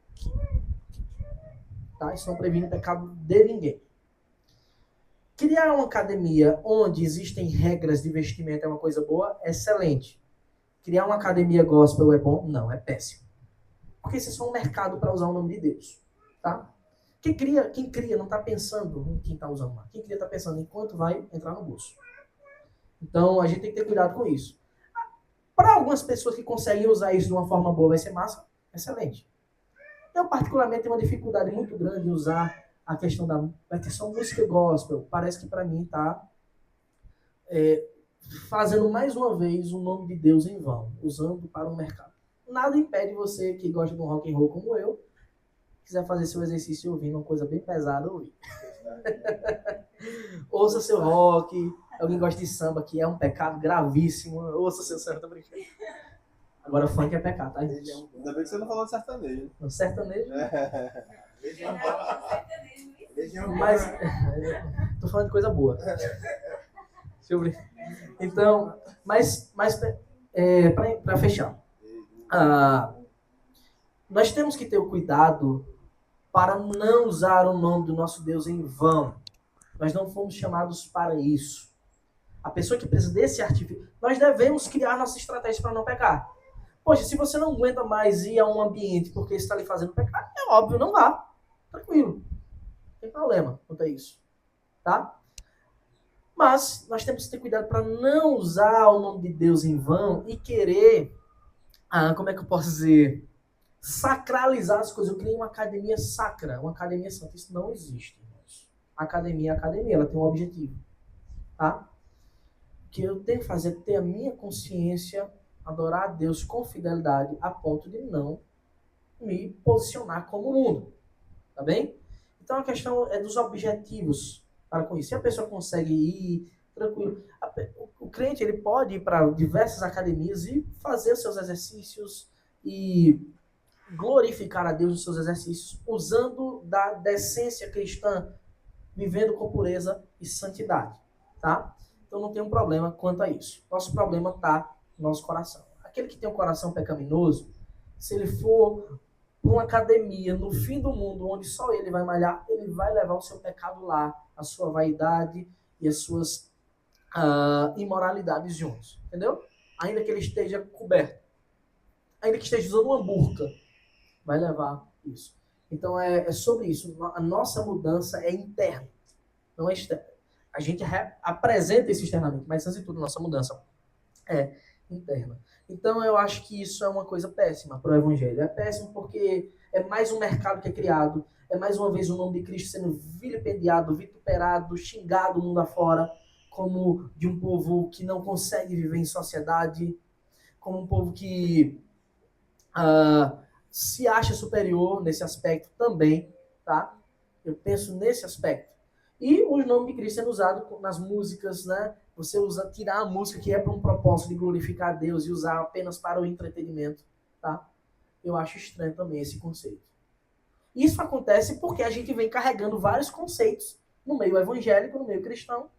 tá? Isso não previne o pecado de ninguém. Criar uma academia onde existem regras de vestimenta é uma coisa boa, excelente. Criar uma academia gospel é bom? Não, é péssimo. Porque isso é só um mercado para usar o nome de Deus, tá? Quem cria não está pensando em quem está usando lá. Quem cria está pensando em quanto vai entrar no bolso. Então, a gente tem que ter cuidado com isso. Para algumas pessoas que conseguem usar isso de uma forma boa, vai ser massa, excelente. Eu, particularmente, tenho uma dificuldade muito grande em usar a questão vai ter só música gospel. Parece que, para mim, está fazendo mais uma vez o nome de Deus em vão, usando para o mercado. Nada impede você que gosta de um rock and roll como eu, quiser fazer seu exercício ouvindo uma coisa bem pesada, ouvir. Ouça seu rock. Alguém gosta de samba, que é um pecado gravíssimo. Ouça seu samba, tô brincando. Agora funk é pecado, tá? Ainda bem que você não falou de sertanejo. No sertanejo. Legião. Mas tô falando de coisa boa. Então, mas para fechar, nós temos que ter o cuidado para não usar o nome do nosso Deus em vão. Nós não fomos chamados para isso. A pessoa que precisa desse artifício, nós devemos criar nossa estratégia para não pecar. Poxa, se você não aguenta mais ir a um ambiente porque está lhe fazendo pecar, é óbvio, não vá. Tranquilo. Não tem problema quanto a isso. Tá? Mas nós temos que ter cuidado para não usar o nome de Deus em vão e querer, como é que eu posso dizer, sacralizar as coisas. Eu criei uma academia sacra, uma academia santa. Isso não existe. Academia, ela tem um objetivo. Tá? O que eu tenho que fazer é ter a minha consciência, adorar a Deus com fidelidade, a ponto de não me posicionar como o mundo. Tá bem? Então a questão é dos objetivos para com isso. Se a pessoa consegue ir tranquilo, o crente ele pode ir para diversas academias e fazer os seus exercícios e glorificar a Deus nos seus exercícios, usando da decência cristã, vivendo com pureza e santidade, tá? Então não tem um problema quanto a isso. Nosso problema está no nosso coração. Aquele que tem um coração pecaminoso, se ele for para uma academia no fim do mundo, onde só ele vai malhar, ele vai levar o seu pecado lá, a sua vaidade e as suas imoralidades juntos, entendeu? Ainda que ele esteja coberto, ainda que esteja usando uma burca, vai levar isso. Então é sobre isso. A nossa mudança é interna, não é externa. A gente apresenta isso externamente, mas antes de tudo, nossa mudança é interna. Então eu acho que isso é uma coisa péssima para o evangelho. É péssimo porque é mais um mercado que é criado, é mais uma vez o nome de Cristo sendo vilipendiado, vituperado, xingado mundo afora, como de um povo que não consegue viver em sociedade, como um povo que se acha superior nesse aspecto também, tá? Eu penso nesse aspecto. E o nome de Cristo sendo usado nas músicas, né? Você tirar a música que é para um propósito de glorificar a Deus e usar apenas para o entretenimento, tá? Eu acho estranho também esse conceito. Isso acontece porque a gente vem carregando vários conceitos no meio evangélico, no meio cristão,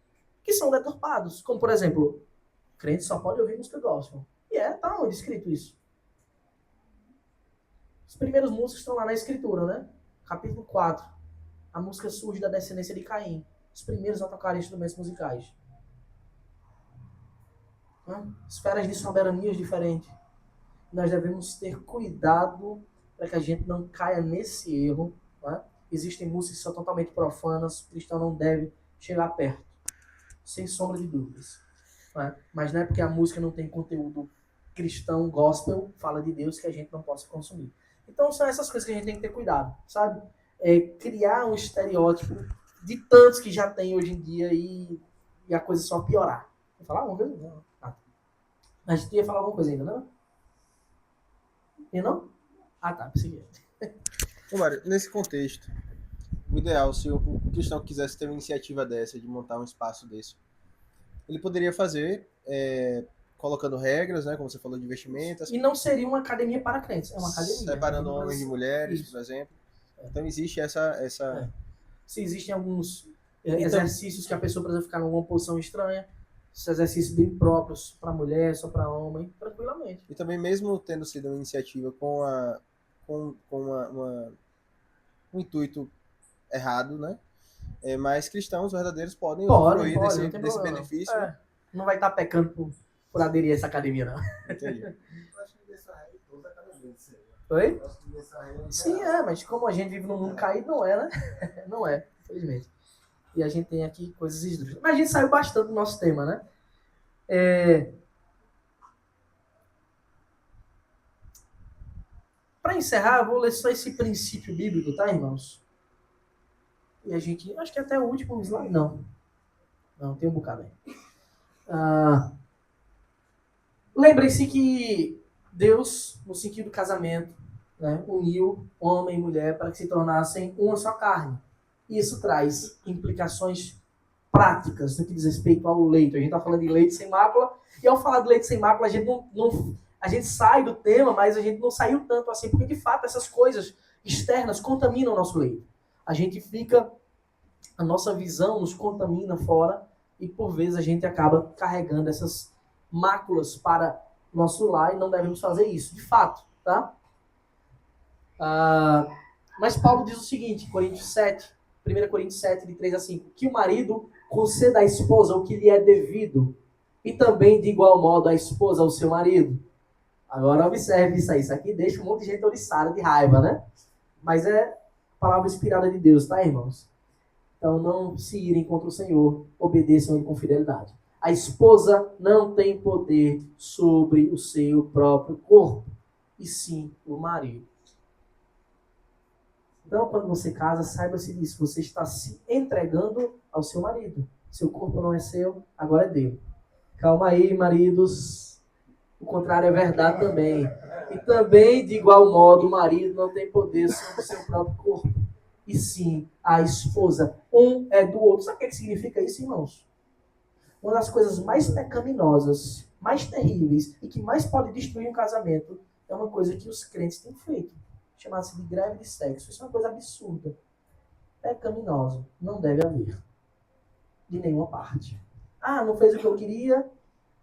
que são deturpados. Como, por exemplo, crente só pode ouvir música gospel. E tá onde escrito isso? Os primeiros músicos estão lá na escritura, né? capítulo 4, a música surge da descendência de Caim. Os primeiros a tocar instrumentos musicais. Esferas de soberanias diferentes. Nós devemos ter cuidado para que a gente não caia nesse erro. Né? Existem músicas que são totalmente profanas, o cristão não deve chegar perto, sem sombra de dúvidas. Né? Mas não é porque a música não tem conteúdo cristão, gospel, fala de Deus, que a gente não possa consumir. Então são essas coisas que a gente tem que ter cuidado, sabe? Criar um estereótipo de tantos que já tem hoje em dia e a coisa só piorar. Vou falar alguma coisa? Não. A gente ia falar alguma coisa ainda, não? E não? Ah, tá, persegui. Ô, Mário, nesse contexto, o ideal, se o cristão quisesse ter uma iniciativa dessa, de montar um espaço desse, ele poderia fazer colocando regras, né, como você falou, de vestimentas. E não seria uma academia para crentes, é uma academia. Separando homens de mulheres, Isso. por exemplo. Então existe essa... Se existem alguns exercícios que a pessoa precisa ficar em alguma posição estranha, esses exercícios bem próprios para mulher, só para homem, tranquilamente. E também mesmo tendo sido uma iniciativa com um intuito errado, né? Mas cristãos verdadeiros podem usufruir desse benefício. Não vai estar pecando por aderir a essa academia, não. Entendi. Eu acho que nessa regra toda a cada vez. Oi? Eu acho que nessa regra. Sim, mas como a gente vive num mundo caído, não é, né? Não é, infelizmente. E a gente tem aqui coisas esdrúxulas. Mas a gente saiu bastante do nosso tema, né? Para encerrar, eu vou ler só esse princípio bíblico, tá, irmãos? E a gente... Acho que até o último slide. Não, tem um bocado aí. Lembrem-se que Deus, no sentido do casamento, né, uniu homem e mulher para que se tornassem uma só carne. Isso traz implicações práticas no que diz respeito ao leito. A gente está falando de leite sem mácula, e ao falar de leite sem mácula, a gente a gente sai do tema, mas a gente não saiu tanto assim, porque de fato essas coisas externas contaminam o nosso leito. A nossa visão nos contamina fora, e por vezes a gente acaba carregando essas máculas para o nosso lar, e não devemos fazer isso, de fato, tá? Mas Paulo diz o seguinte, 1 Coríntios 7, de 3 a 5, que o marido conceda à esposa o que lhe é devido, e também de igual modo a esposa ao seu marido. Agora observe isso aí, isso aqui deixa um monte de gente oriçada de raiva, né? Mas é palavra inspirada de Deus, tá, irmãos? Então não se irem contra o Senhor, obedeçam ele com fidelidade. A esposa não tem poder sobre o seu próprio corpo, e sim o marido. Então, quando você casa, saiba-se disso. Você está se entregando ao seu marido. Seu corpo não é seu, agora é dele. Calma aí, maridos. O contrário é verdade também. E também, de igual modo, o marido não tem poder sobre o seu próprio corpo. E sim, a esposa. Um é do outro. Sabe o que significa isso, irmãos? Uma das coisas mais pecaminosas, mais terríveis e que mais pode destruir um casamento é uma coisa que os crentes têm feito. Chamada-se de greve de sexo. Isso é uma coisa absurda. Pecaminosa. Não deve haver. De nenhuma parte. Não fez o que eu queria,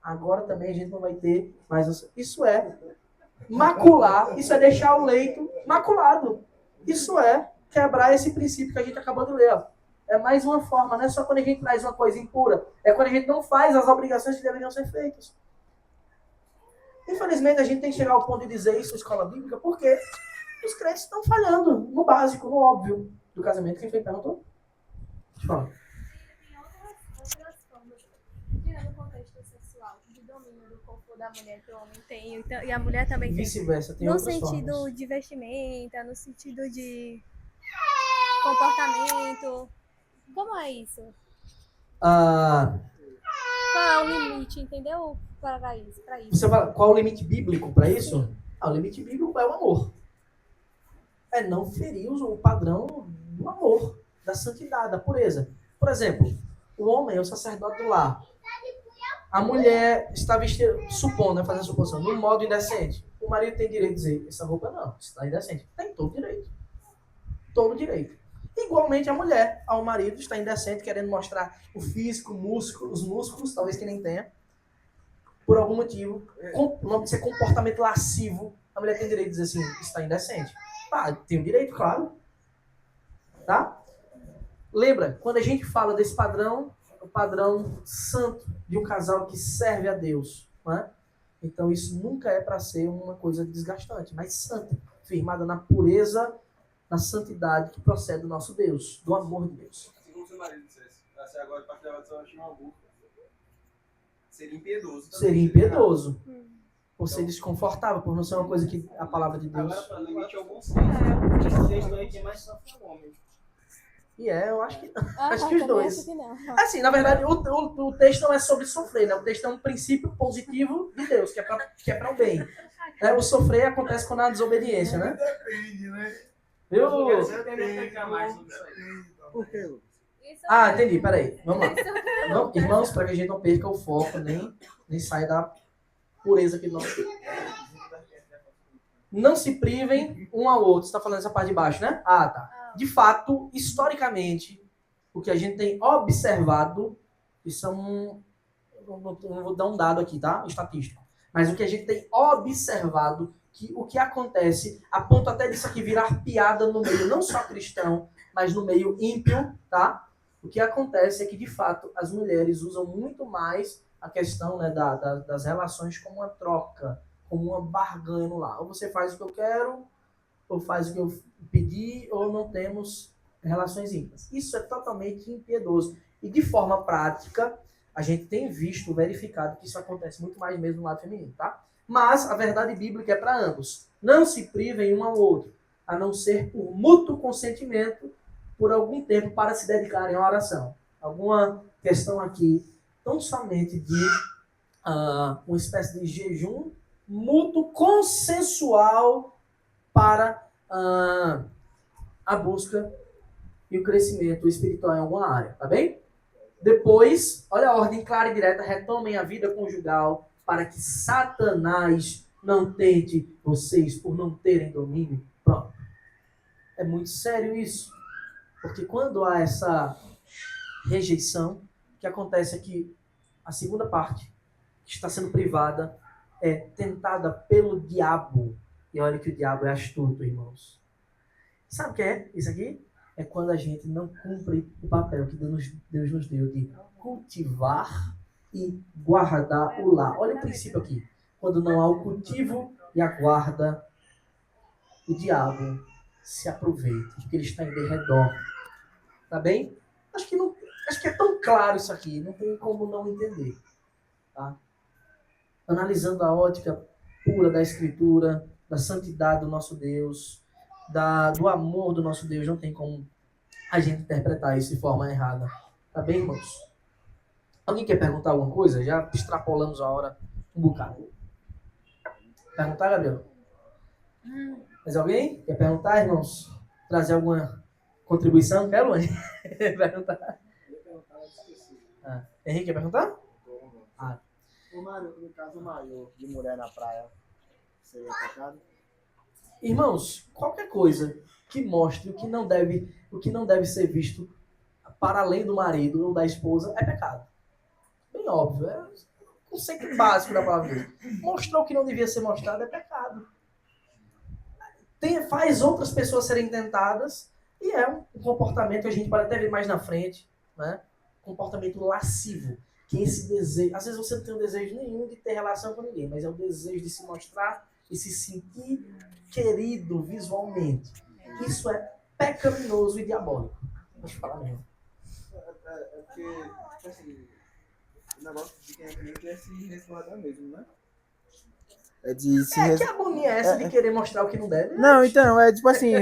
agora também a gente não vai ter mais... Isso é macular, isso é deixar o leito maculado. Isso é quebrar esse princípio que a gente acabou de ler. Ó. É mais uma forma, não é só quando a gente traz uma coisa impura, é quando a gente não faz as obrigações que deveriam ser feitas. Infelizmente, a gente tem que chegar ao ponto de dizer isso na escola bíblica, porque os crentes estão falhando no básico, no óbvio do casamento. Quem foi que perguntou? Deixa eu falar. Tem outras formas, tirando o contexto sexual, de domínio do corpo da mulher que o homem tem, então, e a mulher também tem. Vice-versa, tem No outras sentido formas. de vestimenta, no sentido de comportamento. Como é isso? Qual é o limite, entendeu? Para isso. Você fala, qual o limite bíblico para isso? O limite bíblico é o amor. É não ferir o padrão do amor, da santidade, da pureza. Por exemplo, o homem é o sacerdote do lar. A mulher está vestida, supondo, fazendo suposição, de um modo indecente. O marido tem direito de dizer, essa roupa não, está indecente. Tem todo direito. Todo direito. Igualmente a mulher, ao marido, está indecente, querendo mostrar o físico, os músculos, talvez que nem tenha, por algum motivo, o nome de ser comportamento lascivo, a mulher tem direito de dizer assim, está indecente. Tem o direito, claro. Tá? Lembra, quando a gente fala desse padrão, é o padrão santo de um casal que serve a Deus. Né? Então isso nunca é para ser uma coisa desgastante, mas santa, firmada na pureza, na santidade que procede do nosso Deus, do amor de Deus. Assim como seu marido dissesse, se agora para levar só uma boca, seria impiedoso. Seria impiedoso. Por ser desconfortável, por não ser uma coisa que a palavra de Deus... Agora, o limite é o bom senso. Esse texto aí tem mais santo que o homem. E eu acho que... Ah, Acho que os também dois. acho que não. Assim, na verdade, o texto não é sobre sofrer, né? O texto é um princípio positivo de Deus, que é para o bem. Né? O sofrer acontece quando há desobediência, né? Depende, né? Viu? Eu quero explicar mais sobre isso aí. Por quê, Lucas? Isso Ah, é- entendi, peraí. Vamos lá. Não, irmãos, para que a gente não perca o foco, nem saia da pureza que nós... Não se privem um ao outro. Você está falando essa parte de baixo, né? Ah, tá. De fato, historicamente, o que a gente tem observado, isso é um... Eu não vou dar um dado aqui, tá? Estatístico. Mas o que a gente tem observado, que o que acontece, a ponto até disso aqui virar piada no meio, não só cristão, mas no meio ímpio, tá? O que acontece é que, de fato, as mulheres usam muito mais a questão, né, das relações como uma troca, como uma barganha no lar. Ou você faz o que eu quero, ou faz o que eu pedi, ou não temos relações íntimas. Isso é totalmente impiedoso. E, de forma prática, a gente tem visto, verificado, que isso acontece muito mais mesmo no lado feminino, tá? Mas a verdade bíblica é para ambos. Não se privem um ao outro, a não ser por mútuo consentimento, por algum tempo, para se dedicarem à oração. Alguma questão aqui, tão somente de uma espécie de jejum mútuo consensual para a busca e o crescimento espiritual em alguma área, tá bem? Depois, olha a ordem clara e direta, retomem a vida conjugal para que Satanás não tente vocês por não terem domínio próprio. É muito sério isso, porque quando há essa rejeição, o que acontece é que a segunda parte, que está sendo privada, é tentada pelo diabo. E olha que o diabo é astuto, irmãos. Sabe o que é isso aqui? É quando a gente não cumpre o papel que Deus nos deu de cultivar e guardar o lar. Olha o princípio aqui. Quando não há o cultivo e a guarda, o diabo se aproveita, porque ele está em derredor. Tá bem? Acho que é tão claro isso aqui, não tem como não entender. Tá? Analisando a ótica pura da Escritura, da santidade do nosso Deus, do amor do nosso Deus, não tem como a gente interpretar isso de forma errada. Tá bem, irmãos? Alguém quer perguntar alguma coisa? Já extrapolamos a hora um bocado. Perguntar, Gabriel? Mas alguém quer perguntar, irmãos? Trazer alguma contribuição? Quer, Luane? Perguntar? Henrique, quer perguntar? Ô, Mário, no caso maior de mulher na praia, seria pecado? Irmãos, qualquer coisa que mostre o que não deve ser visto para além do marido ou da esposa é pecado. Bem óbvio, é o conceito básico da palavra de Deus. Mostrar o que não devia ser mostrado é pecado. Faz outras pessoas serem tentadas e é um comportamento que a gente pode até ver mais na frente, né? Comportamento lascivo. Que esse desejo, às vezes você não tem um desejo nenhum de ter relação com ninguém, mas é o desejo de se mostrar e se sentir querido visualmente. Isso é pecaminoso e diabólico. Deixa eu falar mesmo. É porque, tipo assim, o negócio de quem é crente é se resguardar mesmo, né? É de se Que agonia é essa de querer mostrar o que não deve? Não, então, é tipo assim,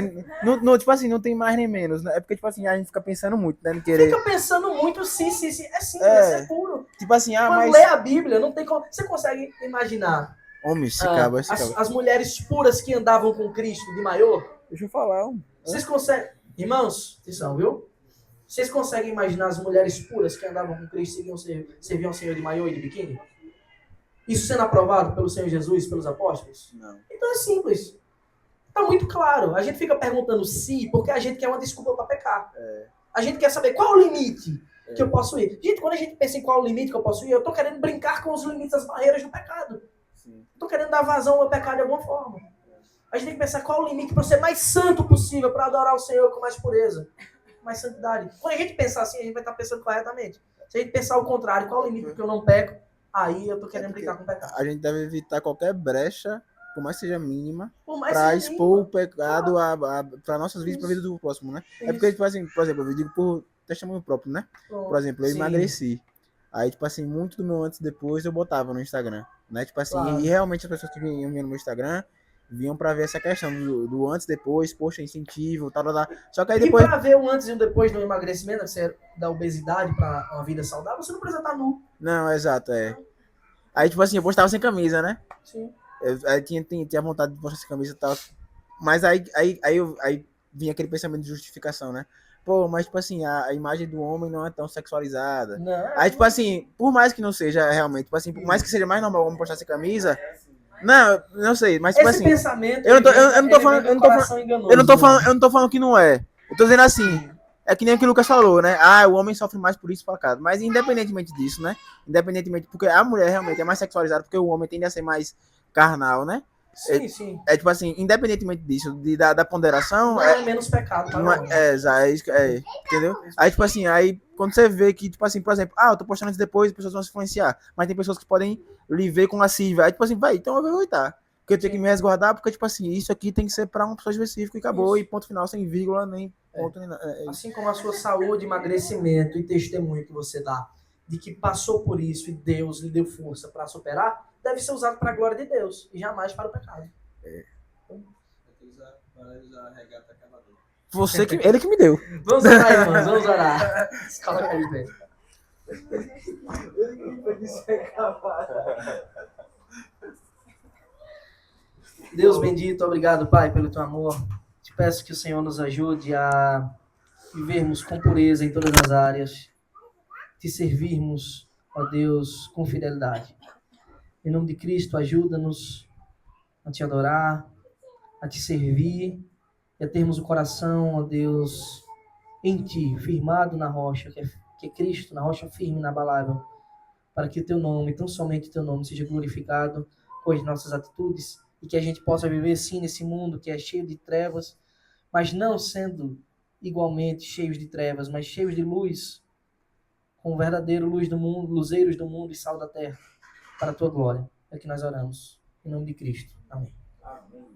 tipo assim, não tem mais nem menos, né? É porque, tipo assim, a gente fica pensando muito, né? Não querer. Fica pensando muito, sim. É simples, é puro. Tipo assim, Quando mas. lê a Bíblia, não tem como. Você consegue imaginar Homem, esse cabo, esse cabo. as mulheres puras que andavam com Cristo de maiô? Deixa eu falar. Vocês conseguem. Irmãos, atenção, viu? Vocês conseguem imaginar as mulheres puras que andavam com Cristo e serviam ao Senhor de maiô e de biquíni? Isso sendo aprovado pelo Senhor Jesus, pelos apóstolos? Não. Então é simples. Tá muito claro. A gente fica perguntando se, porque a gente quer uma desculpa para pecar. A gente quer saber qual o limite que eu posso ir. Gente, quando a gente pensa em qual o limite que eu posso ir, eu tô querendo brincar com os limites, as barreiras do pecado. Sim. Eu tô querendo dar vazão ao meu pecado de alguma forma. A gente tem que pensar qual o limite para ser mais santo possível, para adorar o Senhor com mais pureza. mais santidade. Quando a gente pensar assim, a gente vai estar pensando corretamente. Se a gente pensar o contrário, qual o limite que eu não peco, aí eu tô querendo brincar com o pecado. A gente deve evitar qualquer brecha, por mais que seja mínima, Por mais para que expor o pecado para nossas vidas e para a vida do próximo, né? É porque, tipo assim, por exemplo, eu digo por testemunho próprio, né? Por exemplo, eu Sim, emagreci. Aí, tipo assim, muito do meu antes e depois eu botava no Instagram, né? Tipo assim, claro. e realmente as pessoas que vinham no meu Instagram vinham pra ver essa questão do antes e depois, poxa, incentivo, tal, tal, tal. Só que aí E depois... pra ver o antes e o depois do emagrecimento, da obesidade pra uma vida saudável, você não precisa estar nu. Não, exato, é. Aí, tipo assim, eu postava sem camisa, né? Sim. Aí tinha vontade de postar sem camisa e tal. Mas aí vinha aquele pensamento de justificação, né? Pô, mas tipo assim, a imagem do homem não é tão sexualizada. Não, Aí, tipo assim, por mais que não seja realmente, tipo assim, por mais que seja mais normal o homem postar sem camisa, não sei, mas tipo esse assim, pensamento, eu não tô ele falando, vem do coração enganoso, eu não tô falando que não é. Eu tô dizendo assim, é que nem o que o Lucas falou, né? Ah, o homem sofre mais por isso, por acaso. Mas independentemente disso, né? Independentemente, porque a mulher realmente é mais sexualizada, porque o homem tende a ser mais carnal, né? Sim, sim. É tipo assim, independentemente disso, da ponderação, Não é menos pecado para o não homem. entendeu? Aí, tipo assim, aí quando você vê que, tipo assim, por exemplo, eu tô postando isso depois, as pessoas vão se influenciar. Mas tem pessoas que podem lhe ver com lascívia. Aí, tipo assim, vai, então eu vou evitar. Porque eu tenho que me resguardar, porque, tipo assim, isso aqui tem que ser pra uma pessoa específica e acabou, Isso. e ponto final, sem vírgula, nem ponto, nem nada. Assim como a sua saúde, emagrecimento e testemunho que você dá de que passou por isso e Deus lhe deu força para superar, deve ser usado para a glória de Deus e jamais para o pecado. Para usar a regata cavadora. Ele que me deu. Vamos orar, irmãos, vamos orar. Coloca aí, velho. Deus bendito, obrigado, Pai, pelo teu amor. Te peço que o Senhor nos ajude a vivermos com pureza em todas as áreas, te servirmos, ó Deus, com fidelidade. Em nome de Cristo, ajuda-nos a te adorar, a te servir e a termos o coração, ó Deus, em ti, firmado na rocha, que é Cristo, na rocha firme, inabalável, para que o teu nome, tão somente o teu nome, seja glorificado com as nossas atitudes e que a gente possa viver sim nesse mundo que é cheio de trevas, mas não sendo igualmente cheios de trevas, mas cheios de luz, com o verdadeiro luz do mundo, luzeiros do mundo e sal da terra, para a tua glória. É que nós oramos. Em nome de Cristo. Amém. Amém.